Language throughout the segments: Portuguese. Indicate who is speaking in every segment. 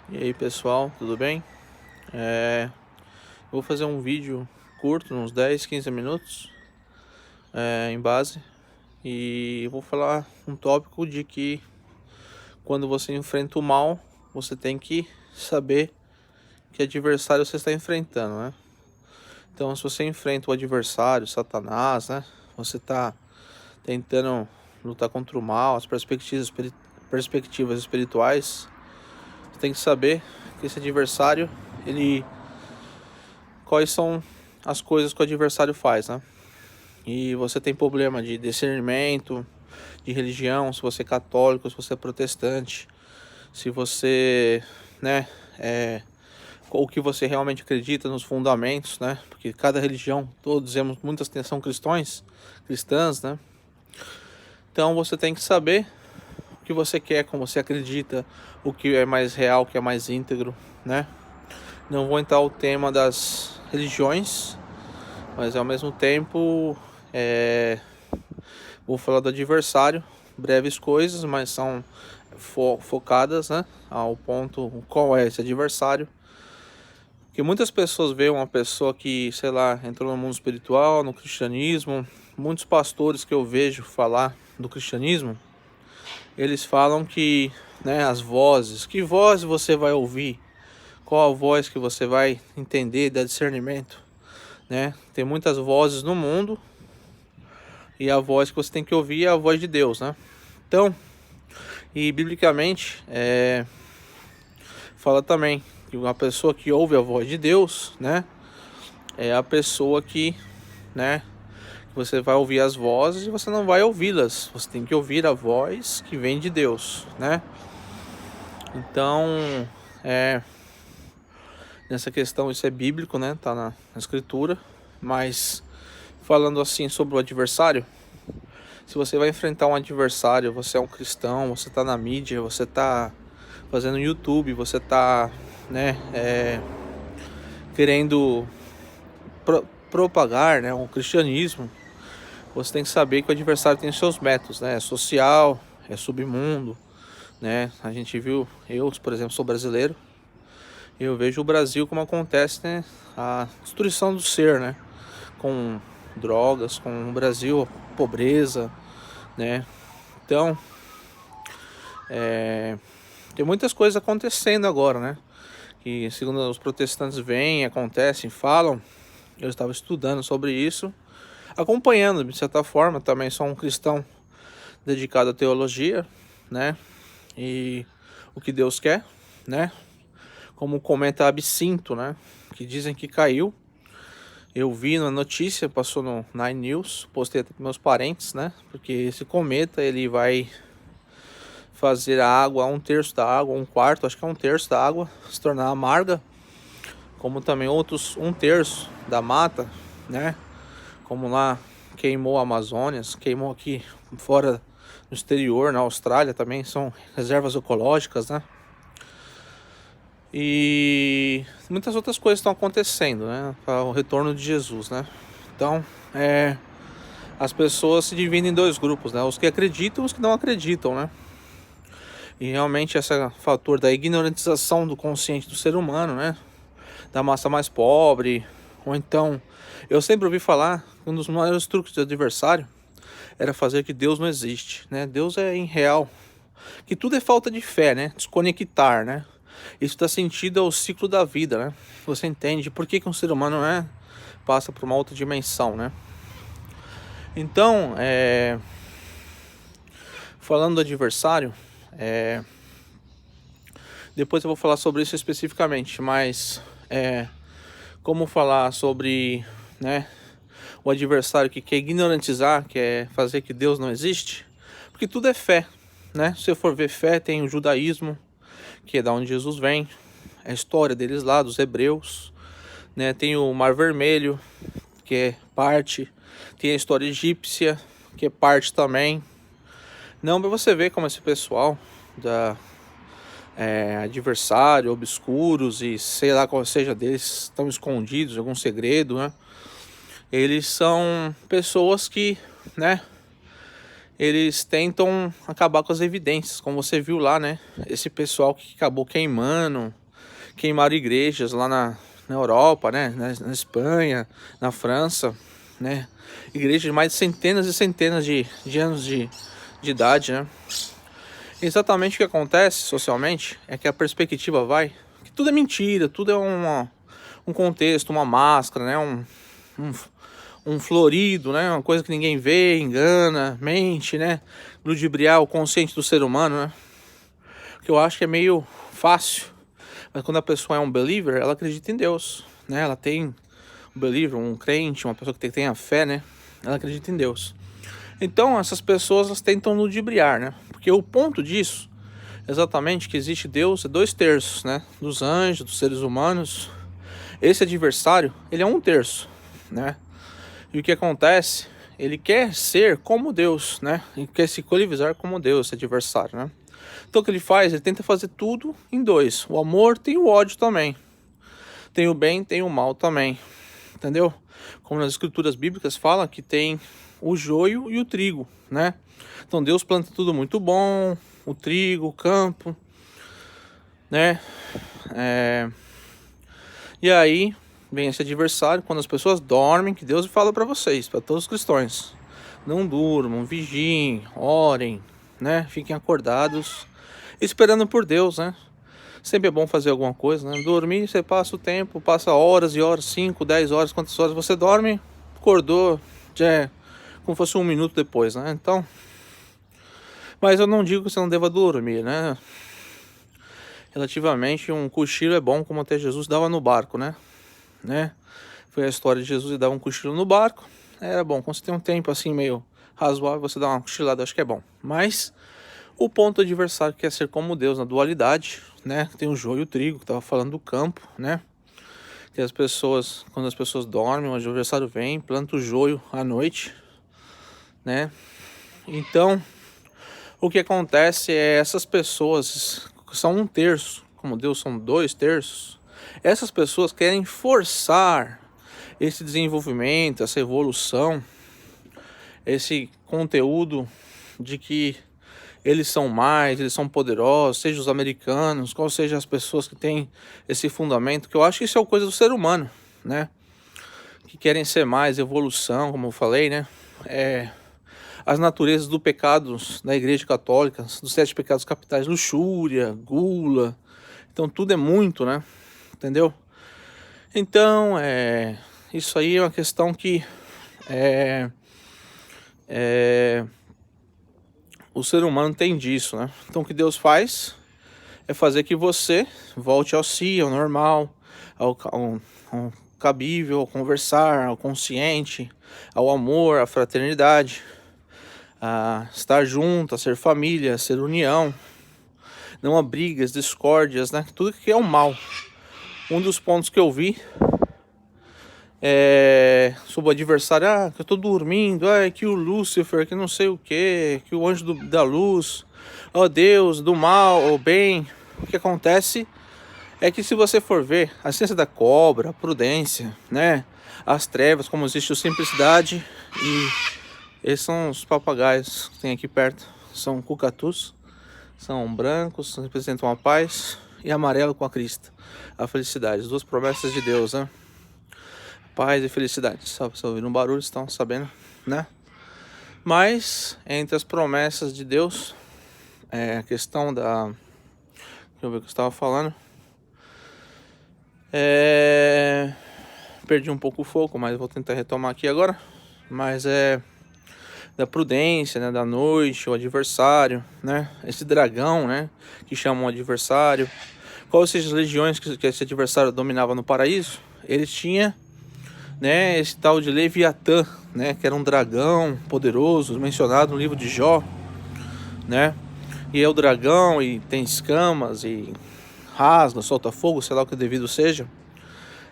Speaker 1: E aí pessoal, tudo bem? Eu vou fazer um vídeo curto, uns 10, 15 minutos, em base, e eu vou falar um tópico de que quando você enfrenta o mal, você tem que saber que adversário você está enfrentando, né? Então, se você enfrenta o adversário, Satanás, né? Você está tentando lutar contra o mal, as perspectivas espirituais, você tem que saber que esse adversário, quais são as coisas que o adversário faz, né? E você tem problema de discernimento, de religião, se você é católico, se você é protestante, se você, né, o que você realmente acredita nos fundamentos, né? Porque cada religião, todos dizemos, muitas são cristãs, né? Então você tem que saber o que você quer, como você acredita, o que é mais real, o que é mais íntegro, né? Não vou entrar o tema das religiões, mas ao mesmo tempo vou falar do adversário, breves coisas, mas são focadas, né, ao ponto qual é esse adversário. Porque muitas pessoas veem uma pessoa que, sei lá, entrou no mundo espiritual, no cristianismo. Muitos pastores que eu vejo falar do cristianismo, eles falam que, né, as vozes, que voz você vai ouvir? Qual a voz que você vai entender, dar discernimento, né? Tem muitas vozes no mundo e a voz que você tem que ouvir é a voz de Deus, né? Então, e biblicamente fala também que uma pessoa que ouve a voz de Deus, né, é a pessoa que, né, você vai ouvir as vozes e você não vai ouvi-las. Você tem que ouvir a voz que vem de Deus, né? Então, nessa questão isso é bíblico, né? Tá na escritura. Mas falando assim sobre o adversário, se você vai enfrentar um adversário, você é um cristão, você tá na mídia, você tá fazendo YouTube, você tá, né, querendo propagar, né, um cristianismo, você tem que saber que o adversário tem seus métodos, né? É social, é submundo, né? A gente viu, eu, por exemplo, sou brasileiro, eu vejo o Brasil como acontece, né? A destruição do ser, né? Com drogas, com o Brasil, a pobreza, né? Então, tem muitas coisas acontecendo agora, né? Que segundo os protestantes vêm, acontecem, falam. Eu estava estudando sobre isso, acompanhando de certa forma. Também sou um cristão dedicado à teologia, né? E o que Deus quer, né? Como comenta Absinto, né? Que dizem que caiu. Eu vi na notícia, passou no Nine News, postei até para meus parentes, né? Porque esse cometa ele vai fazer a água, um terço da água, um quarto, acho que é um terço da água, se tornar amarga, como também outros um terço da mata, né? Como lá queimou a Amazônia, queimou aqui fora no exterior, na Austrália também, são reservas ecológicas, né? E muitas outras coisas estão acontecendo, né? Para o retorno de Jesus, né? Então, as pessoas se dividem em dois grupos, né? Os que acreditam e os que não acreditam, né? E realmente esse fator da ignorantização do consciente do ser humano, né? Da massa mais pobre, ou então, eu sempre ouvi falar que um dos maiores truques do adversário era fazer que Deus não existe, né? Deus é irreal, que tudo é falta de fé, né? Desconectar, né? Isso dá sentido ao ciclo da vida, né? Você entende por que um ser humano, né, passa por uma outra dimensão, né? Então, falando do adversário, depois eu vou falar sobre isso especificamente, mas como falar sobre, né, o adversário que quer ignorantizar, quer fazer que Deus não existe, porque tudo é fé, né? Se você for ver fé, tem o judaísmo, que é da onde Jesus vem, a história deles lá, dos hebreus, né? Tem o Mar Vermelho, que é parte, tem a história egípcia, que é parte também. Não, pra você ver como esse pessoal da adversário, obscuros e sei lá qual seja deles, estão escondidos em algum segredo, né? Eles são pessoas que, né, eles tentam acabar com as evidências, como você viu lá, né? Esse pessoal que acabou queimaram igrejas lá na Europa, né? Na Espanha, na França, né? Igrejas de mais de centenas e centenas de anos de idade, né? Exatamente o que acontece socialmente é que a perspectiva vai que tudo é mentira, tudo é um contexto, uma máscara, né? Um, um florido, né? Uma coisa que ninguém vê, engana, mente, né? Ludibriar o consciente do ser humano, né? Que eu acho que é meio fácil. Mas quando a pessoa é um believer, ela acredita em Deus, né? Ela tem um believer, um crente, uma pessoa que tem a fé, né? Ela acredita em Deus. Então essas pessoas elas tentam ludibriar, né? Porque o ponto disso é exatamente que existe Deus, é 2/3, né? Dos anjos, dos seres humanos. Esse adversário, ele é 1/3, né? E o que acontece? Ele quer ser como Deus, né? Ele quer se colivisar como Deus, esse adversário, né? Então o que ele faz? Ele tenta fazer tudo em dois. O amor tem o ódio também. Tem o bem, tem o mal também. Entendeu? Como nas escrituras bíblicas fala que tem o joio e o trigo, né? Então Deus planta tudo muito bom, o trigo, o campo, né? E aí vem esse adversário quando as pessoas dormem, que Deus fala para vocês, para todos os cristãos: não durmam, vigiem, orem, né? Fiquem acordados, esperando por Deus, né? Sempre é bom fazer alguma coisa, né? Dormir, você passa o tempo, passa horas e horas, 5, 10 horas, quantas horas você dorme, acordou, já é como se fosse 1 minuto depois, né? Então, mas eu não digo que você não deva dormir, né? Relativamente, um cochilo é bom, como até Jesus dava no barco, né? Foi a história de Jesus e dava um cochilo no barco. Era bom, quando você tem um tempo assim meio razoável, você dá uma cochilada, acho que é bom. Mas o ponto adversário quer ser como Deus na dualidade, né? Tem o joio e o trigo, que tava falando do campo, né? Que as pessoas, quando as pessoas dormem, o adversário vem, planta o joio à noite, né? Então, o que acontece é essas pessoas que são 1/3, como Deus são 2/3, essas pessoas querem forçar esse desenvolvimento, essa evolução, esse conteúdo de que eles são mais, eles são poderosos, seja os americanos, qual seja as pessoas que têm esse fundamento, que eu acho que isso é uma coisa do ser humano, né? Que querem ser mais, evolução, como eu falei, né? As naturezas do pecado da Igreja Católica, dos 7 pecados capitais, luxúria, gula, então tudo é muito, né? Entendeu? Então, isso aí é uma questão que o ser humano tem disso, né? Então o que Deus faz é fazer que você volte ao si, ao normal, ao cabível, ao conversar, ao consciente, ao amor, à fraternidade, a estar junto, a ser família, a ser união, não há brigas, discórdias, né? Tudo que é o mal. Um dos pontos que eu vi sobre o adversário, que eu tô dormindo, que o Lúcifer, que não sei o que o anjo da luz, Deus, do mal, o bem. O que acontece é que se você for ver a ciência da cobra, a prudência, né, as trevas, como existe a simplicidade, e esses são os papagaios que tem aqui perto, são cucatus, são brancos, representam a paz, e amarelo com a crista, a felicidade, as 2 promessas de Deus, né? Paz e felicidade. Só ouvindo um barulho, estão sabendo, né? Mas entre as promessas de Deus, a questão da... Deixa eu ver o que eu estava falando. Perdi um pouco o foco, mas vou tentar retomar aqui agora. Mas da prudência, né? Da noite, o adversário, né? Esse dragão, né? Que chamam o adversário. Quais sejam as legiões que esse adversário dominava no paraíso? Ele tinha, né, esse tal de Leviatã, né, que era um dragão poderoso, mencionado no livro de Jó, né? E é o dragão e tem escamas e rasga, solta fogo, sei lá o que devido seja.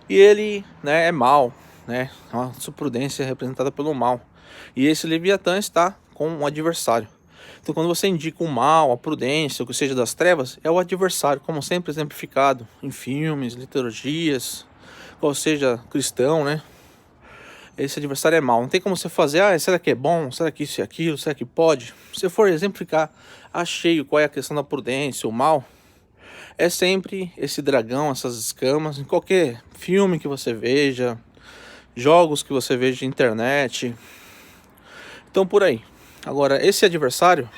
Speaker 1: E ele, né, é mal, né? A sua prudência é representada pelo mal. E esse Leviatã está com um adversário. Então quando você indica o mal, a prudência, o que seja das trevas, é o adversário, como sempre exemplificado em filmes, liturgias, qual seja cristão, né? esse adversário é mau. Não tem como você fazer, será que é bom? Será que isso e aquilo? Será que pode? Se for exemplificar a cheio qual é a questão da prudência, o mal, é sempre esse dragão, essas escamas, em qualquer filme que você veja, jogos que você veja de internet. Então por aí. Agora, esse adversário,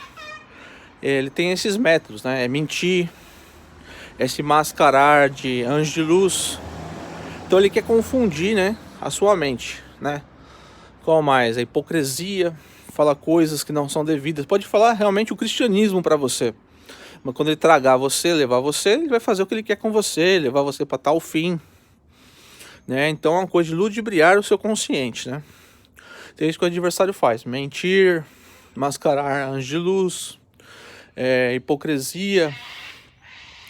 Speaker 1: ele tem esses métodos, né? É mentir, é se mascarar de anjo de luz. Então ele quer confundir, né, a sua mente, né? Qual mais? A hipocrisia, fala coisas que não são devidas. Pode falar realmente o cristianismo para você. Mas quando ele tragar você, levar você, ele vai fazer o que ele quer com você, levar você para tal fim, né? Então é uma coisa de ludibriar o seu consciente, né? Então é isso que o adversário faz: mentir, mascarar anjo de luz, hipocrisia,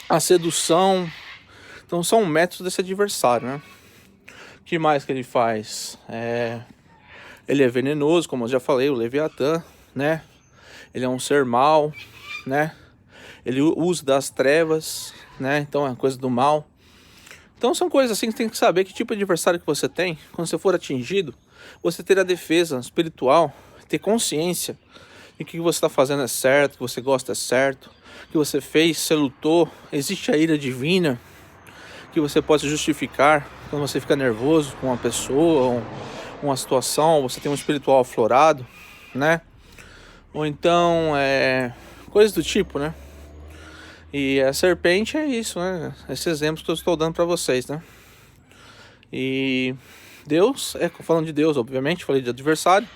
Speaker 1: a sedução. Então são métodos desse adversário, né? O que mais que ele faz? Ele é venenoso, como eu já falei, o Leviatã, né? Ele é um ser mau, né? Ele usa das trevas, né? Então é coisa do mal. Então são coisas assim que você tem que saber que tipo de adversário que você tem. Quando você for atingido, você ter a defesa espiritual, ter consciência de que o que você está fazendo é certo, que você gosta é certo, que você fez, você lutou, existe a ira divina, que você pode justificar quando você fica nervoso com uma pessoa, ou uma situação, você tem um espiritual aflorado, né? Ou então, coisas do tipo, né? E a serpente é isso, né? Esses exemplos que eu estou dando para vocês, né? E Deus, falando de Deus, obviamente, falei de adversário.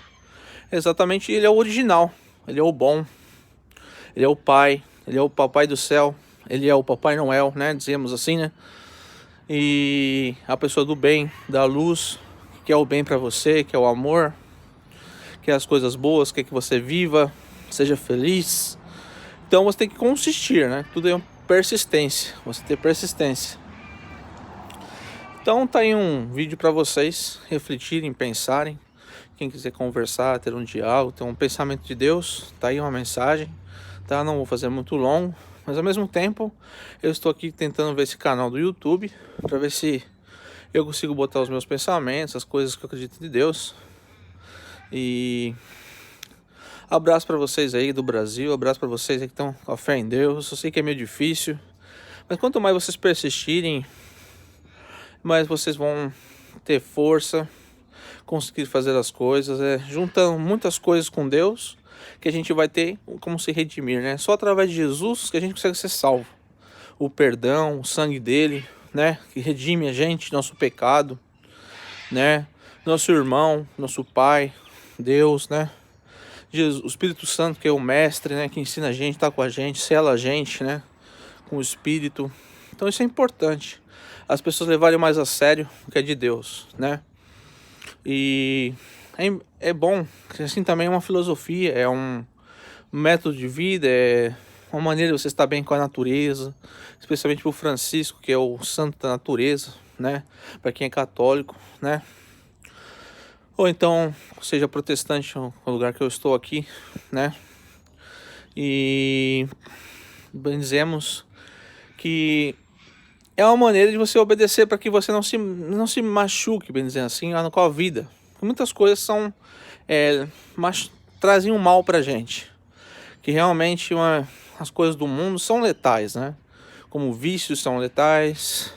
Speaker 1: Exatamente, ele é o original, ele é o bom, ele é o Pai, ele é o Papai do céu, ele é o Papai Noel, né? Dizemos assim, né? E a pessoa do bem, da luz, que quer o bem para você, que é o amor, quer as coisas boas, quer que você viva, seja feliz. Então você tem que consistir, né? Tudo é persistência, você ter persistência. Então tá aí um vídeo para vocês refletirem, pensarem. Quem quiser conversar, ter um diálogo, ter um pensamento de Deus, tá aí uma mensagem, tá? Não vou fazer muito longo, mas ao mesmo tempo eu estou aqui tentando ver esse canal do YouTube para ver se eu consigo botar os meus pensamentos, as coisas que eu acredito de Deus. E abraço para vocês aí do Brasil, abraço para vocês aí que estão com a fé em Deus. Eu sei que é meio difícil, mas quanto mais vocês persistirem, mais vocês vão ter força, conseguir fazer as coisas, juntando muitas coisas com Deus, que a gente vai ter como se redimir, né? Só através de Jesus que a gente consegue ser salvo. O perdão, o sangue dele, né? Que redime a gente, nosso pecado, né? Nosso irmão, nosso Pai, Deus, né? Jesus, o Espírito Santo, que é o mestre, né? Que ensina a gente, tá com a gente, sela a gente, né? Com o Espírito. Então isso é importante. As pessoas levarem mais a sério o que é de Deus, né? E é bom, assim também é uma filosofia, é um método de vida, é uma maneira de você estar bem com a natureza, especialmente para o Francisco, que é o santo da natureza, né? Para quem é católico, né? Ou então, seja protestante, no lugar que eu estou aqui, né? E dizemos que é uma maneira de você obedecer para que você não se machuque, bem dizendo assim, com a vida. Muitas coisas são trazem um mal pra gente, que realmente as coisas do mundo são letais, né? Como vícios são letais,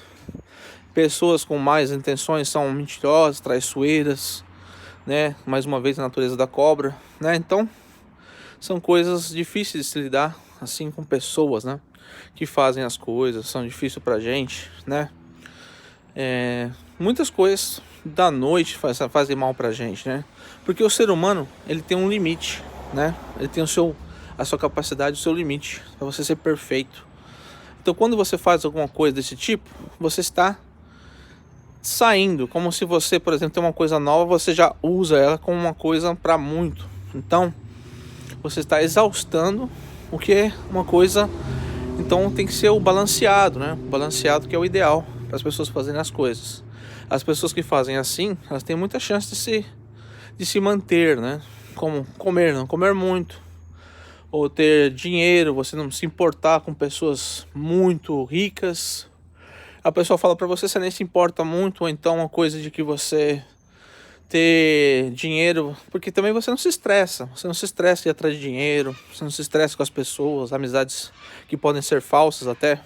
Speaker 1: pessoas com más intenções são mentirosas, traiçoeiras, né? Mais uma vez a natureza da cobra, né? Então são coisas difíceis de se lidar assim com pessoas, né? Que fazem as coisas, são difíceis pra gente, né? Muitas coisas da noite fazem mal pra gente, né? Porque o ser humano, ele tem um limite, né? Ele tem a sua capacidade, o seu limite, para você ser perfeito. Então quando você faz alguma coisa desse tipo, você está saindo, como se você, por exemplo, tem uma coisa nova, você já usa ela como uma coisa para muito. Então você está exaustando o que é uma coisa. Então tem que ser o balanceado, né? O balanceado que é o ideal para as pessoas fazerem as coisas. As pessoas que fazem assim, elas têm muita chance de se manter, né? Como não comer muito, ou ter dinheiro, você não se importar com pessoas muito ricas. A pessoa fala para você nem se importa muito, ou então uma coisa de que você ter dinheiro, porque também você não se estressa. Você não se estressa de ir atrás de dinheiro, você não se estressa com as pessoas, amizades que podem ser falsas até,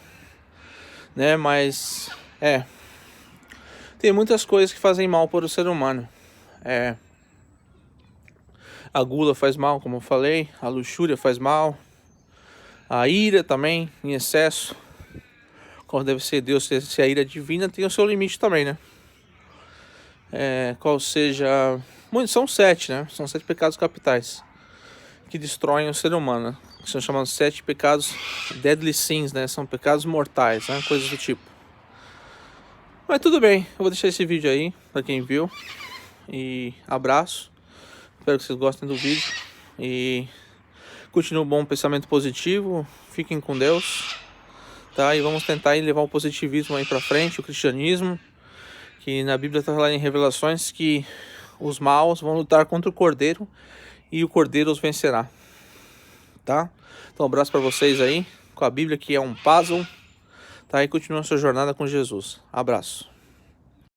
Speaker 1: né? Mas tem muitas coisas que fazem mal para o ser humano. A gula faz mal, como eu falei, a luxúria faz mal, a ira também, em excesso, como deve ser Deus, se a ira divina tem o seu limite também, né? Qual seja... São 7, né? São 7 pecados capitais que destroem o ser humano, né? Que são chamados 7 pecados deadly sins, né? São pecados mortais, né? Coisas do tipo. Mas tudo bem, eu vou deixar esse vídeo aí pra quem viu. E abraço. Espero que vocês gostem do vídeo. E continue um bom pensamento positivo. Fiquem com Deus. Tá? E vamos tentar levar o positivismo aí pra frente, o cristianismo. Que na Bíblia está lá em Revelações que os maus vão lutar contra o Cordeiro e o Cordeiro os vencerá. Tá? Então um abraço para vocês aí, com a Bíblia que é um puzzle. Tá? E continua a sua jornada com Jesus. Abraço.